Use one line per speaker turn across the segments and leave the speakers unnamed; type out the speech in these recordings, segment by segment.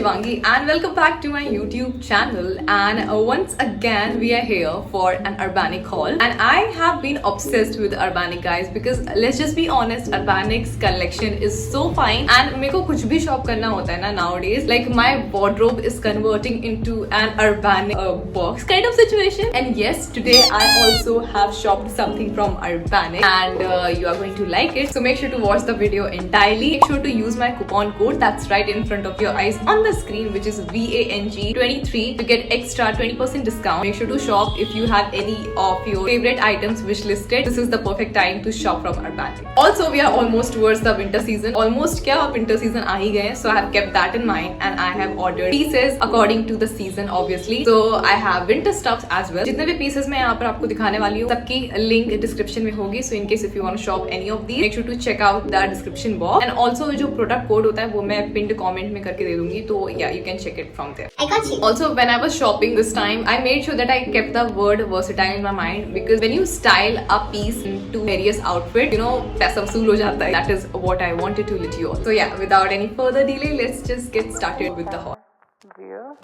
Shivangi and welcome back to my YouTube channel, and once again we are here for an Urbanic haul, and I have been obsessed with Urbanic guys because let's just be honest, Urbanic's collection is so fine and मेरे को कुछ भी shop करना होता है ना nowadays, like my wardrobe is converting into an Urbanic box kind of situation. And yes, today I also have shopped something from Urbanic and you are going to like it, so make sure to watch the video entirely. Make sure to use my coupon code that's right in front of your eyes on the screen, which is VANG23 to get extra 20% discount. Make sure to shop if you have any of your favorite items wishlisted. This is the perfect time to shop from Urbanic. Also, we are almost towards the winter season. Almost क्या winter season आ ही गए, so I have kept that in mind and I have ordered pieces according to the season obviously. So I have winter stuffs as well. जितने भी pieces मैं यहाँ पर आपको दिखाने वाली हूँ सबकी link description में होगी. So in case if you want to shop any of these, make sure to check out the description box. And also जो product code होता है वो मैं pinned comment में करके दे दूंगी. तो yeah, you can check it from there.
I got you.
Also, when I was shopping this time, I made sure that I kept the word versatile in my mind because when you style a piece into various outfits, you know, पैसा वसूल हो जाता है. That is what I wanted to let you all. So yeah, without any further delay, let's just get started with the haul.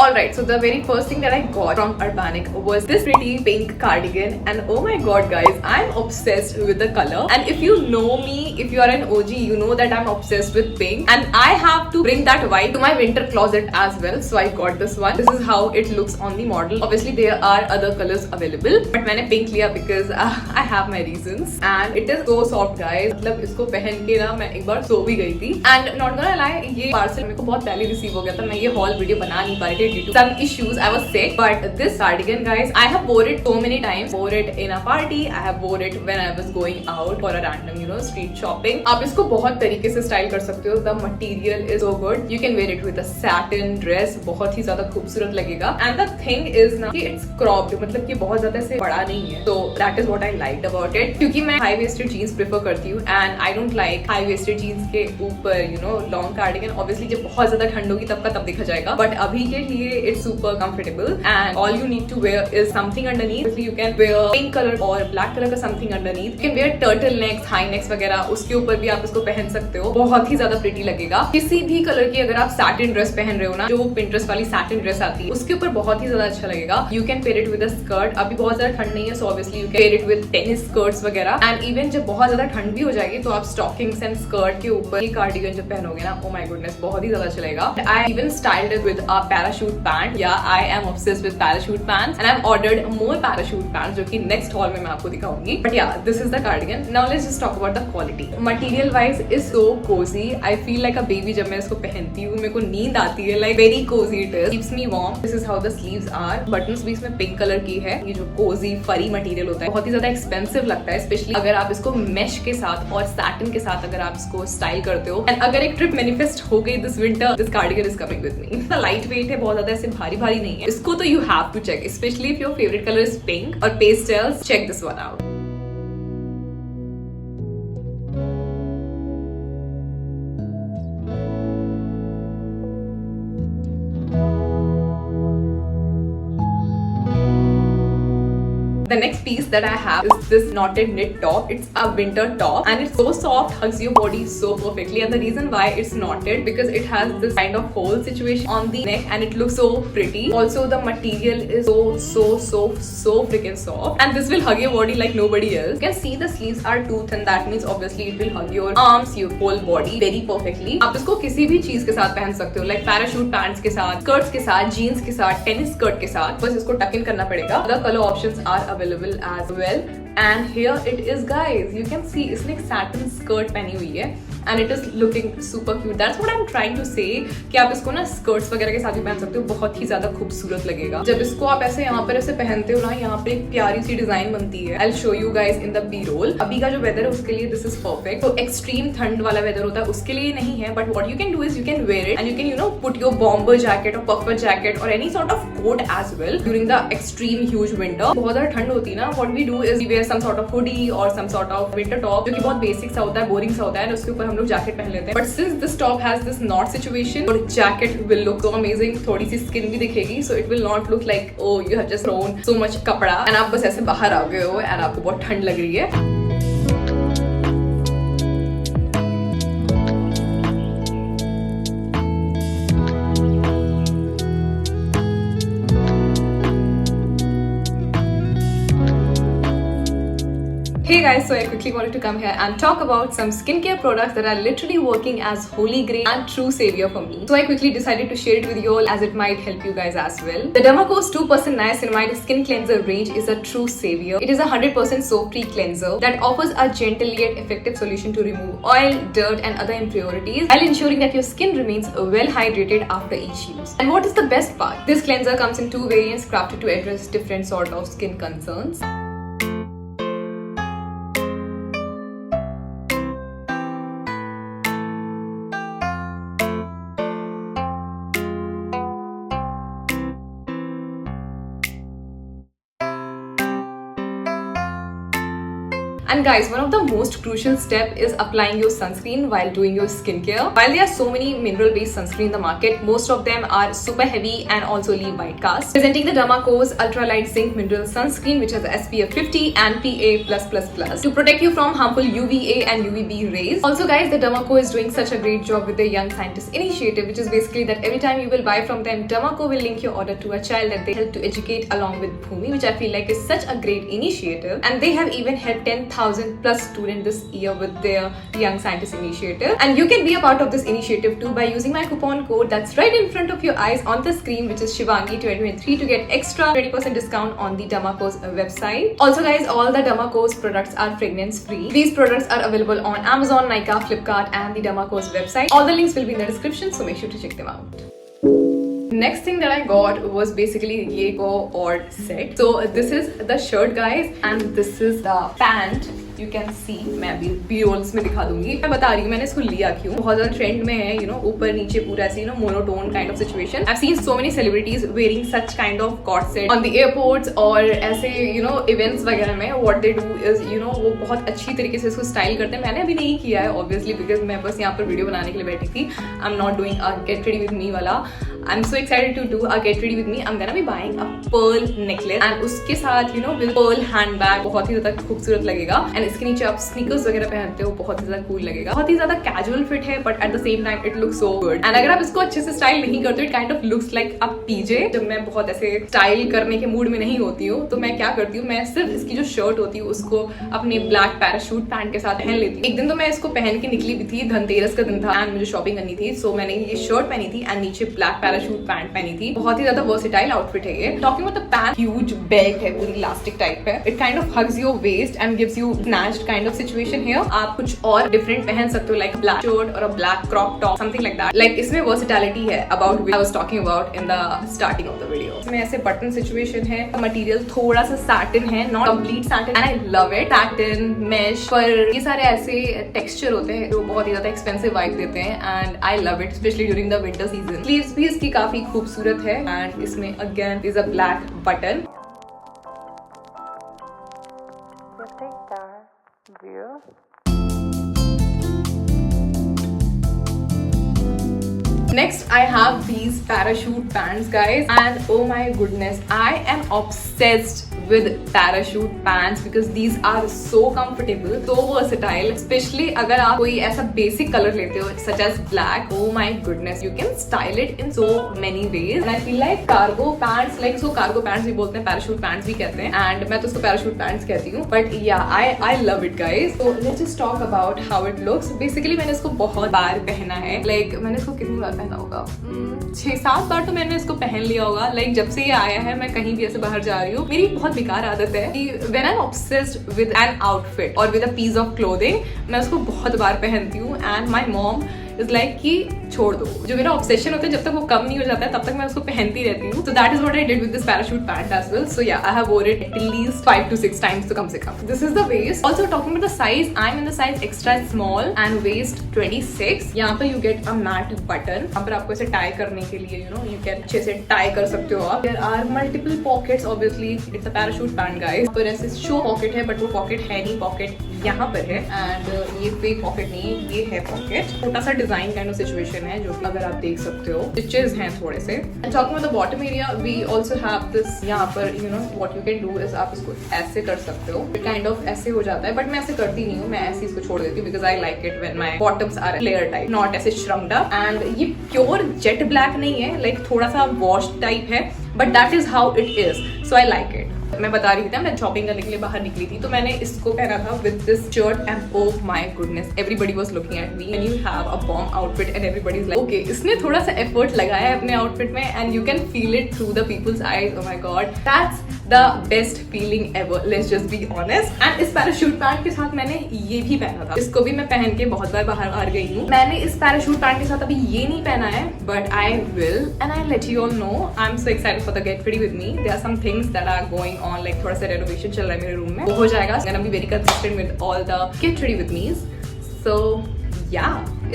Alright, so the very first thing that I got from Urbanic was this pretty pink cardigan, and oh my god guys, I'm obsessed with the color. And if you know me, if you are an OG, you know that I'm obsessed with pink and I have to bring that vibe to my winter closet as well. So I got this one. This is how it looks on the model. Obviously there are other colors available, but मैंने pink लिया because I have my reasons. And it is so soft guys. मतलब इसको पहन के ना मैं एक बार सो भी गई थी. And not gonna lie, ये पार्सल मेरे को बहुत पहले रिसीव हो गया था. मैं ये haul वीडियो बना नहीं पा रही थी due to some issues. I was sick, but this cardigan guys, I have wore it so many times. Wore it in a party. I have wore it when I was going out for a random, you know, street shopping. आप इसको बहुत तरीके से style कर सकते हो. The material is so good. You can wear it with a satin dress. बहुत ही ज्यादा खूबसूरत लगेगा. And the thing is ना कि it's cropped, मतलब कि बहुत ज्यादा से बड़ा नहीं है. So that is what I liked about it. क्योंकि मैं high waisted jeans prefer करती हूँ and I don't like high waisted jeans के ऊपर, you know, long cardigan. Obviously जब बहुत ज्यादा ठंड होगी तब का तब दिखा जाएगा. But अभी के लिए it's super comfortable and all you need to wear is something underneath. Obviously you can wear pink color or black color का something underneath. You can wear turtlenecks, high necks वगैरह, उसके ऊपर भी आप इसको पहन सकते हो. बहुत ही ज्यादा प्रिटी लगेगा. किसी भी कलर की अगर आप satin dress पहन रहे हो ना, जो Pinterest वाली satin dress आती है, उसके ऊपर बहुत ही ज्यादा अच्छा लगेगा. You can pair it with a skirt. अभी बहुत ज्यादा ठंड नहीं है, so obviously you can pair it with tennis skirts वगैरह. And even जब बहुत ज्यादा ठंड भी हो जाएगी तो आप stockings and skirt के ऊपर ये cardigan जब पहनोगे ना, oh my goodness, बहुत ही ज्यादा अच्छा लगेगा. I even styled it with a parachute pant. Yeah, I am obsessed with parachute pants and I've ordered more parachute pants जो कि next haul में मैं आपको दिखाऊंगी. But yeah, this is the cardigan. Now let's just talk about the quality. Material wise is so cozy. I feel like a baby जब मैं इसको पहनती हूँ. मेरे को नींद आती है. Like very cozy it is. Keeps me warm. This is how the sleeves are. Buttons भी इसमें pink color की है. ये जो cozy furry material होता है बहुत ही ज्यादा expensive लगता है, especially अगर आप इसको mesh के साथ और satin के साथ अगर आप इसको style करते हो. And अगर एक trip manifest हो गई this winter, this cardigan is coming with me. इतना light weight है, बहुत ज्यादा ऐसे भारी भारी नहीं है. इसको तो you have to check, especially if your favorite color is pink or pastels. Check this one out. The next piece that I have is this knotted knit top. It's a winter top and it's so soft, hugs your body so perfectly. And the reason why it's knotted because it has this kind of hole situation on the neck and it looks so pretty. Also the material is so freaking soft and this will hug your body like nobody else. You can see the sleeves are too thin. That means obviously it will hug your arms, your whole body very perfectly. आप इसको किसी भी चीज के साथ पहन सकते हो, like parachute pants के साथ, skirts के साथ, jeans के साथ, tennis skirt के साथ. बस इसको tuck in करना पड़ेगा. The color options are available as well. And here it is guys, you can see इसने एक satin skirt पहनी हुई है and it is looking super cute. That's what I'm trying to say कि आप इसको ना skirts वगैरह के साथ भी पहन सकते हो. बहुत ही ज्यादा खूबसूरत लगेगा जब इसको आप ऐसे यहाँ पर ऐसे पहनते हो ना. यहाँ पे एक प्यारी सी डिजाइन बनती है. I'll show you guys in the B-roll. अभी का जो वेदर है उसके लिए this is perfect. तो एक्सट्रीम ठंड वाला वेदर होता है उसके लिए नहीं है, but what you can do is you can wear it and you can, you know, put your bomber jacket or puffer jacket or any sort of coat as well during the extreme huge winter. बहुत ज्यादा ठंड होती है ना, what we do is we wear some sort of hoodie or some sort of winter top जो कि बहुत basic सा होता है, बोरिंग सा होता है, और उसके ऊपर हम लोग जैकेट पहन लेते हैं. But since this top has this knot situation, your jacket will look so amazing. थोड़ी सी स्किन भी दिखेगी, so it will not look like oh you have just thrown so much कपड़ा and आप बस ऐसे बाहर आ गए हो and आपको बहुत ठंड लग रही है. Hey guys, so I quickly wanted to come here and talk about some skincare products that are literally working as holy grail and true savior for me. So I quickly decided to share it with you all as it might help you guys as well. The Dermaco's 2% Niacinamide Skin Cleanser range is a true savior. It is a 100% soap-free cleanser that offers a gentle yet effective solution to remove oil, dirt and other impurities while ensuring that your skin remains well hydrated after each use. And what is the best part? This cleanser comes in 2 variants crafted to address different sort of skin concerns. And guys, one of the most crucial step is applying your sunscreen while doing your skincare. While there are so many mineral-based sunscreen in the market, most of them are super heavy and also leave white cast. Presenting the Dermaco's Ultralight Zinc Mineral Sunscreen, which has SPF 50 and PA+++ to protect you from harmful UVA and UVB rays. Also guys, the Dermaco is doing such a great job with the Young Scientist Initiative, which is basically that every time you will buy from them, Dermaco will link your order to a child that they help to educate along with Bhumi, which I feel like is such a great initiative. And they have even helped 10,000 plus students this year with their Young Scientist Initiative. And you can be a part of this initiative too by using my coupon code that's right in front of your eyes on the screen, which is Shivangi2023, to get extra 20% discount on the Dermaco's website. Also guys, all the Dermaco's products are fragrance free. These products are available on Amazon, Nykaa, Flipkart and the Dermaco's website. All the links will be in the description, so make sure to check them out. Next thing that I got was basically ye go or set. So this is the shirt guys and this is the pant. You can see, मैं अभी B-rolls में दिखा दूंगी. मैं बता रही हूँ मैंने इसको लिया क्यों. बहुत ज़्यादा ट्रेंड में है, ऊपर नीचे पूरा ऐसे monotone kind of situation. I've seen so many celebrities wearing such kind of corset on the airports और ऐसे events वगैरह में. What they do is वो बहुत अच्छी तरीके से इसको स्टाइल करते हैं. मैंने अभी नहीं किया है obviously because मैं बस यहाँ पर वीडियो बनाने के लिए बैठी थी. I'm not doing a get ready with me वाला. I'm so excited to do a get ready with me. I'm gonna be buying a pearl necklace and उसके साथ with pearl handbag बहुत ही ज़्यादा खूबसूरत लगेगा. And इसके नीचे आप स्नीकर्स वगैरह पहनते हो बहुत ही ज़्यादा कूल लगेगा. बहुत ही ज़्यादा कैजुअल फिट है but at the same time it looks so good. And अगर आप इसको अच्छे से स्टाइल नहीं करते हो it kind of looks like a PJ. जब मैं बहुत ऐसे स्टाइल करने के मूड में नहीं होती हूँ तो मैं क्या करती हूँ, मैं सिर्फ इसकी जो शर्ट होती है उसको अपने ब्लैक पैराशूट पैंट के साथ पहन लेती हूँ. एक दिन तो मैं इसको पहन के निकली भी थी, धनतेरस का दिन था एंड मुझे शॉपिंग करनी थी. सो मैंने ये शर्ट पहनी थी एंड नीचे ब्लैक पैराशूट पैंट पहनी थी. बहुत ही ज्यादा वर्सेटाइल आउटफिट है ये. Talking about the pant, huge belt है, पूरी इलास्टिक टाइप है. It kind of hugs your waist and gives you snatched kind of situation here. आप कुछ और डिफरेंट पहन सकते हो लाइक ब्लैक शर्ट और अ black crop top, something like that. Like इसमें वर्सेटैलिटी है about which I was talking about in the starting of the video. इसमें ऐसे बटन सिचुएशन है. मटेरियल थोड़ा सा सैटिन है, not complete satin and I love it. Satin, mesh, पर ये सारे ऐसे टेक्सचर होते हैं जो बहुत ही ज्यादा एक्सपेंसिव वाइब देते हैं and I love it specially during the winter season. Sleeves भी इसकी काफी खूबसूरत है एंड इसमें again is a black button. Next, I have these parachute pants, guys, and oh my goodness, I am obsessed with parachute pants because these are so comfortable, so versatile. Especially अगर आप कोई ऐसा basic color लेते हो such as black, oh my goodness, you can style it in so many ways. And I feel like cargo pants, like so cargo pants भी बोलते हैं, parachute pants भी कहते हैं, and मैं तो उसको parachute pants कहती हूँ. But yeah, I love it, guys. So let's just talk about how it looks. Basically मैंने इसको बहुत बार पहना है. Like मैंने इसको कितनी बार पहना होगा, 6-7 बार तो मैंने इसको पहन लिया होगा. लाइक जब से ये आया है मैं कहीं भी ऐसे बाहर जा रही हूँ, मेरी बहुत बेकार आदत है कि when I am obsessed with an outfit और with a piece of clothing, मैं उसको बहुत बार पहनती हूँ and my mom is like कि छोड़ दो. जो मेरा ऑब्सेशन होता है जब तक वो कम नहीं हो जाता है तब तक मैं उसको पहनती रहती हूँ. So that is what I did with this parachute pant as well. So yeah I have wore it at least 5 to 6 times तो कम से कम. This is the waist. Also talking about the size, I am in the size extra small and waist 26. यहाँ पर you get a matte button. यहाँ पर आपको ऐसे टाई करने के लिए यू कैन अच्छे से टाई कर सकते हो आप. There are multiple pockets, obviously it's a parachute pant guys. पर ऐसे शो पॉकेट है बट वो पॉकेट है नहीं, पॉकेट यहाँ पर है एंड ये फेक पॉकेट नहीं, ये है पॉकेट. छोटा सा डिजाइन काइंड ऑफ सिचुएशन है जो अगर आप देख सकते हो. स्टिचेस हैं थोड़े से. And talking about the bottom area, we also have this. यहाँ पर what you can do is आप इसको ऐसे कर सकते हो. काइंड ऑफ ऐसे हो जाता है बट मैं ऐसे करती नहीं हूँ, मैं ऐसे इसको छोड़ देती हूँ because I like it when my bottoms are flare type, not ऐसे श्रंक्ड अप. एंड ये प्योर जेट ब्लैक नहीं है, लाइक थोड़ा सा वॉश टाइप है but that is how it is. So I like it. मैं बता रही थी मैं शॉपिंग करने के लिए बाहर निकली थी, तो मैंने इसको पहना था with this shirt and oh my goodness, everybody was looking at me when you have a bomb outfit and everybody is like okay, इसने थोड़ा सा एफर्ट लगाया है अपने आउटफिट में and you can feel it through the people's eyes. Oh my God, that's the best feeling ever, let's just be honest. And इस parachute pant के साथ मैंने ये भी पहना था, इसको भी मैं पहन के बहुत बार बाहर गई हूँ। मैंने इस पैराशूट पैंट के साथ अभी ये नहीं पहना है, but I will and I let you all know. I am so excited for the get ready with me. There are some things that are going on, like थोड़ा सा रेनोवेशन चल रहा है मेरे रूम में, वो हो जाएगा। I am gonna be very consistent with all the get ready with me. So yeah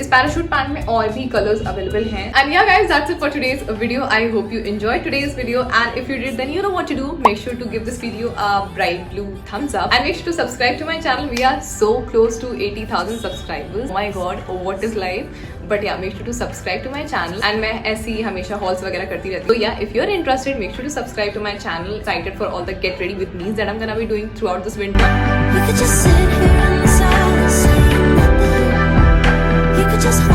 इस पैराशूट पैंट में और भी कलर्स अवेलेबल हैं। And yeah guys, that's it for today's video. I hope you enjoyed today's video and if you did then you know what to do, make sure to give this video a bright blue thumbs up and make sure to subscribe to my channel. We are so close to 80,000 subscribers. Oh my god, what is life? But yeah, make sure to subscribe to my channel. And मैं ऐसी हमेशा hauls वगैरह करती रहती हूँ. So yeah, if you're interested, make sure to subscribe to my channel. Excited for all the get ready with me's that I'm gonna be doing throughout this winter.
We could just sit here in the silence, saying nothing. You could just